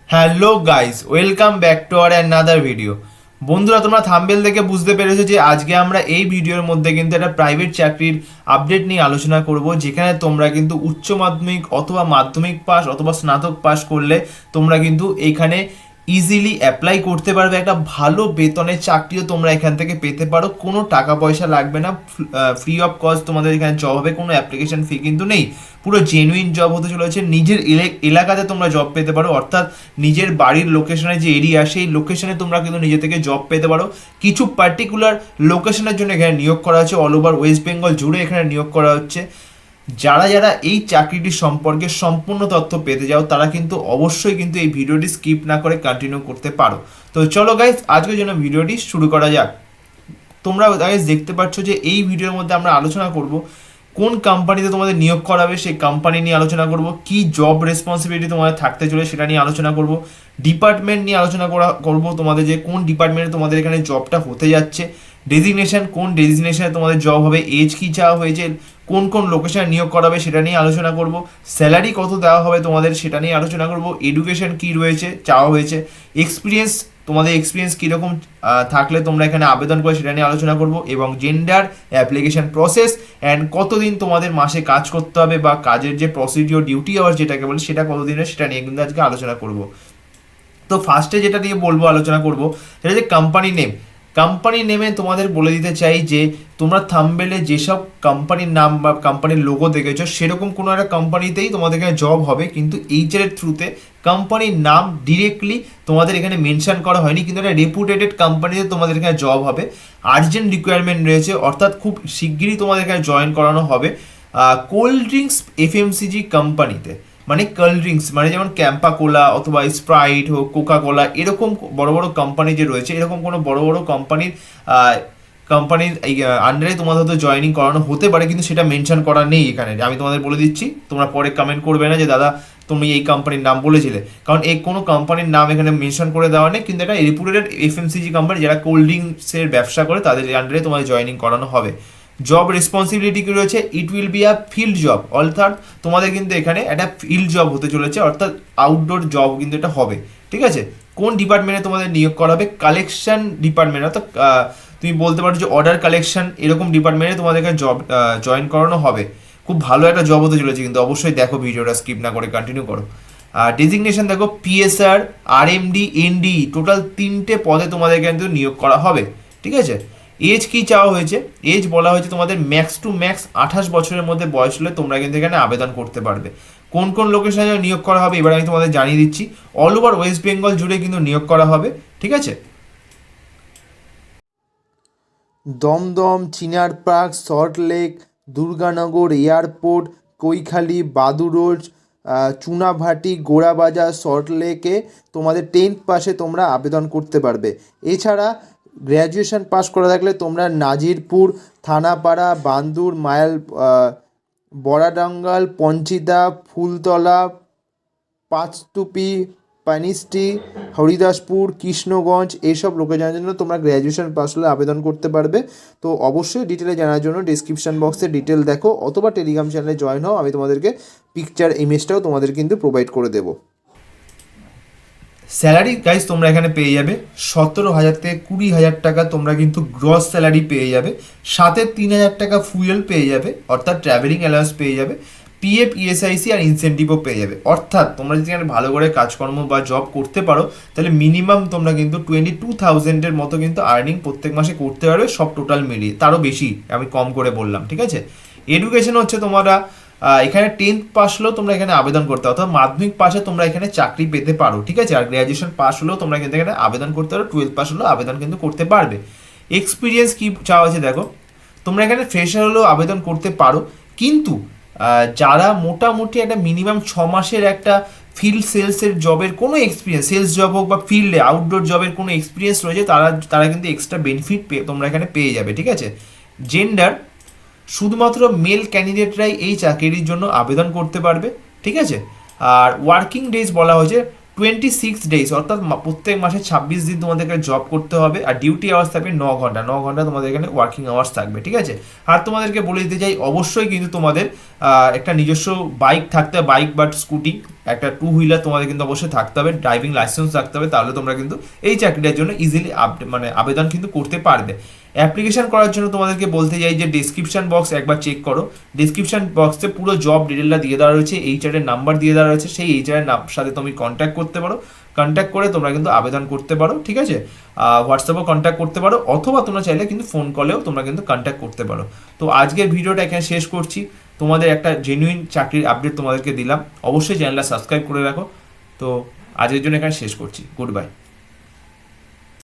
Hello guys, welcome back to our another video. বন্ধুরা, তোমরা thumbnail দেখে বুঝতে পেরেছো যে আজকে আমরা এই ভিডিওর মধ্যে কিন্তু একটা প্রাইভেট চাকরির আপডেট নিয়ে আলোচনা করব, যেখানে তোমরা কিন্তু উচ্চ মাধ্যমিক অথবা মাধ্যমিক পাস অথবা স্নাতক পাস করলে তোমরা কিন্তু এখানে ইজিলি অ্যাপ্লাই করতে পারবে। একটা ভালো বেতনের চাকরিও তোমরা এখান থেকে পেতে পারো, কোনো টাকা পয়সা লাগবে না, ফ্রি অফ কস্ট তোমাদের এখানে জব হবে, কোনো অ্যাপ্লিকেশন ফি কিন্তু নেই। পুরো জেনুইন জব হতে চলেছে, নিজের এলাকাতে তোমরা জব পেতে পারো, অর্থাৎ নিজের বাড়ির লোকেশনে যে এরিয়া সেই লোকেশনে তোমরা কিন্তু নিজে থেকে জব পেতে পারো। কিছু পার্টিকুলার লোকেশনের জন্য এখানে নিয়োগ করা হচ্ছে, অল ওভার ওয়েস্ট বেঙ্গল জুড়ে এখানে নিয়োগ করা হচ্ছে। যারা যারা এই চাকরিটি সম্পর্কে সম্পূর্ণ তথ্য পেতে যাও তারা কিন্তু অবশ্যই কিন্তু এই ভিডিওটি স্কিপ না করে কন্টিনিউ করতে পারো। তো চলো গাইস, আজকের জন্য ভিডিওটি শুরু করা যাক। তোমরা গাইস দেখতে পাচ্ছ যে এই ভিডিওর মধ্যে আমরা আলোচনা করব কোন কোম্পানিতে তোমাদের নিয়োগ করাবে, সেই কোম্পানি নিয়ে আলোচনা করব, কি জব রেসপন্সিবিলিটি তোমাদের থাকতে চলে সেটা নিয়ে আলোচনা করব, ডিপার্টমেন্ট নিয়ে আলোচনা করব তোমাদের, যে কোন ডিপার্টমেন্টে তোমাদের এখানে জবটা হতে যাচ্ছে, ডেজিগনেশন কোন ডেজিগনেশনে তোমাদের জব হবে, এজ কি চাওয়া হয়েছে, কোন কোন লোকেশনে নিয়োগ করাবে সেটা নিয়ে আলোচনা করব, স্যালারি কত দেওয়া হবে তোমাদের সেটা নিয়ে আলোচনা করব, এডুকেশন কি রয়েছে চাওয়া হয়েছে, এক্সপিরিয়েন্স তোমাদের এক্সপিরিয়েন্স কীরকম থাকলে তোমরা এখানে আবেদন করে সেটা নিয়ে আলোচনা করব, এবং জেন্ডার, অ্যাপ্লিকেশন প্রসেস অ্যান্ড কতদিন তোমাদের মাসে কাজ করতে হবে, বা কাজের যে প্রসিডিওর ডিউটি আওয়ার যেটাকে বলে সেটা কতদিনের সেটা নিয়ে কিন্তু আজকে আলোচনা করব। তো ফার্স্টে যেটা নিয়ে বলবো আলোচনা করব সেটা যে কোম্পানি নেম। কোম্পানি নেমে তোমাদের বলে দিতে চাই যে তোমরা থাম্বনেলে যেসব কোম্পানির নাম বা কোম্পানির লোগো দেখেছো সেরকম কোনো একটা কোম্পানিতেই তোমাদের এখানে জব হবে, কিন্তু এইচআর এর থ্রুতে কোম্পানির নাম ডিরেক্টলি তোমাদের এখানে মেনশন করা হয়নি, কিন্তু একটা রেপুটেটেড কোম্পানিতে তোমাদের এখানে জব হবে। আর্জেন্ট রিকোয়ারমেন্ট রয়েছে, অর্থাৎ খুব শিগগিরই তোমাদের এখানে জয়েন করানো হবে কোল্ড ড্রিঙ্কস এফএমসিজি কোম্পানিতে। মানে কোল্ড ড্রিঙ্কস মানে যেমন ক্যাম্পা কোলা অথবা স্প্রাইট হোক, কোকা কোলা, এরকম বড় বড় কোম্পানি যে রয়েছে, এরকম কোনো বড় বড় কোম্পানির এই আন্ডারে তোমাদের হয়তো জয়েনিং করানো হতে পারে, কিন্তু সেটা মেনশন করা নেই এখানে। আমি তোমাদের বলে দিচ্ছি, তোমরা পরে কমেন্ট করবে না যে দাদা তুমি এই কোম্পানির নাম বলেছিলে, কারণ এই কোনো কোম্পানির নাম এখানে মেনশন করে দেওয়া নেই, কিন্তু এটা রেপুটেড এফএমসিজি কোম্পানি যারা কোল্ড ড্রিঙ্কসের ব্যবসা করে তাদের আন্ডারে তোমাদের জয়েনিং করানো হবে। জব রেসপন্সিবিলিটি কি রয়েছে, it will be a field job, অর্থাৎ তোমাদের কিন্তু এখানে একটা ফিল্ড জব হতে চলেছে, অর্থাৎ আউটডোর জব কিন্তু এটা হবে। ঠিক আছে, কোন ডিপার্টমেন্টে তোমাদের নিয়োগ করা হবে, কালেকশন ডিপার্টমেন্ট, অর্থাৎ তুমি বলতে পারো যে অর্ডার কালেকশন, এরকম ডিপার্টমেন্টে তোমাদের এখানে জব জয়েন করানো হবে। খুব ভালো একটা জব হতে চলেছে, কিন্তু অবশ্যই দেখো ভিডিওটা স্কিপ না করে কন্টিনিউ করো। ডেজিগনেশন দেখো, পিএসআর, আরএমডি, এনডি, টোটাল 3টে পদে তোমাদের কিন্তু নিয়োগ করা হবে। ঠিক আছে, এজ কি চাওয়া হয়েছে, এজ বলা হয়েছে তোমাদের ম্যাক্স টু ম্যাক্স 28 বছরের মধ্যে বয়স হলে তোমরা কিন্তু এখানে আবেদন করতে পারবে। কোন কোন লোকেশনে নিয়োগ করা হবে এবার আমি তোমাদের জানিয়ে দিচ্ছি। অল ওভার ওয়েস্ট বেঙ্গল জুড়ে কিন্তু নিয়োগ করা হবে। ঠিক আছে, দমদম, চিনারপার্ক, সল্টলেক, দুর্গানগর এয়ারপোর্ট, কৈখালি, বাদুড়োজ, চুনাভাটি, গোড়াবাজার, সল্টলেকে তোমাদের 10th পাসে তোমরা আবেদন করতে পারবে। এছাড়া গ্র্যাজুয়েশন পাস করা থাকলে তোমরা নাজিরপুর, থানাপাড়া, বান্দুর, বড়াডাঙ্গাল, পঞ্চিদা, ফুলতলা, পাঁচতুপি, পানিস্টি, হরিদাসপুর, কৃষ্ণগঞ্জ, এইসব লোকেশনের জন্য তোমরা গ্র্যাজুয়েশন পাস হলে আবেদন করতে পারবে। তো অবশ্যই ডিটেলে জানার জন্য ডিসক্রিপশন বক্সে ডিটেল দেখো, অথবা টেলিগ্রাম চ্যানেলে জয়েন হও, আমি তোমাদেরকে পিকচার ইমেজটাও তোমাদের কিন্তু প্রোভাইড করে দেবো। স্যালারি গাইজ তোমরা এখানে পেয়ে যাবে 17,000 থেকে 20,000 টাকা, তোমরা কিন্তু গ্রস স্যালারি পেয়ে যাবে, সাথে 3,000 টাকা ফুয়েল পেয়ে যাবে, অর্থাৎ ট্রাভেলিং অ্যালাউন্স পেয়ে যাবে, পিএফ, ইএসআইসি আর ইনসেন্টিভও পেয়ে যাবে। অর্থাৎ তোমরা যদি এখানে ভালো করে কাজকর্ম বা জব করতে পারো তাহলে মিনিমাম তোমরা কিন্তু 22,000-এর মতো কিন্তু আর্নিং প্রত্যেক মাসে করতে পারবে, সব টোটাল মিলিয়ে, তারও বেশি আমি কম করে বললাম। ঠিক আছে, এডুকেশন হচ্ছে তোমরা এখানে 10th পাস হলেও তোমরা এখানে আবেদন করতে পারো, অর্থাৎ মাধ্যমিক পাশে তোমরা এখানে চাকরি পেতে পারো। ঠিক আছে, আর গ্র্যাজুয়েশন পাস হলেও তোমরা কিন্তু এখানে আবেদন করতে পারো, 12th পাস হলেও আবেদন কিন্তু করতে পারবে। এক্সপিরিয়েন্স কি চাওয়া আছে দেখো, তোমরা এখানে ফ্রেশার হলেও আবেদন করতে পারো, কিন্তু যারা মোটামুটি একটা মিনিমাম 6 মাসের একটা ফিল্ড সেলসের জবের কোনো এক্সপিরিয়েন্স, সেলস জব হোক বা ফিল্ডে আউটডোর জবের কোনো এক্সপিরিয়েন্স রয়েছে তারা তারা কিন্তু এক্সট্রা বেনিফিট তোমরা এখানে পেয়ে যাবে। ঠিক আছে, জেন্ডার শুধুমাত্র মেল ক্যান্ডিডেটরাই এই চাকরির জন্য আবেদন করতে পারবে। ঠিক আছে, আর ওয়ার্কিং ডেজ বলা হয়েছে 26 ডেজ, অর্থাৎ প্রত্যেক মাসে 26 দিন তোমাদেরকে জব করতে হবে, আর ডিউটি আওয়ার্স থাকবে 9 ঘন্টা, 9 ঘন্টা তোমাদের এখানে ওয়ার্কিং আওয়ার্স থাকবে। ঠিক আছে, আর তোমাদেরকে বলে দিতে চাই অবশ্যই কিন্তু তোমাদের একটা নিজস্ব বাইক থাকতে হবে, বাইক বা স্কুটি, একটা 2 হুইলার তোমাদের কিন্তু অবশ্যই থাকতে হবে, ড্রাইভিং লাইসেন্স থাকতে হবে, তাহলে তোমরা কিন্তু এই চাকরিটার জন্য ইজিলি আবেদন কিন্তু করতে পারবে। অ্যাপ্লিকেশন করার জন্য তোমাদেরকে বলতে চাই যে ডিসক্রিপশন বক্স একবার চেক করো। ডিসক্রিপশন বক্সে পুরো জব ডিটেলটা দিয়ে দেওয়া রয়েছে, এইচআরের নাম্বার দিয়ে দেওয়া রয়েছে, সেই এইচআরের সাথে তুমি কন্ট্যাক্ট করতে পারো। কন্ট্যাক্ট করে তোমরা কিন্তু আবেদন করতে পারো, ঠিক আছে। হোয়াটসঅ্যাপেও কন্ট্যাক্ট করতে পারো, অথবা তোমরা চাইলে কিন্তু ফোন কলেও তোমরা কিন্তু কন্ট্যাক্ট করতে পারো। তো আজকের ভিডিওটা এখানে শেষ করছি। তোমাদের একটা জেনুইন চাকরির আপডেট তোমাদেরকে দিলাম। অবশ্যই চ্যানেলটা সাবস্ক্রাইব করে রাখো। তো আজকের জন্য এখানে শেষ করছি। Good bye.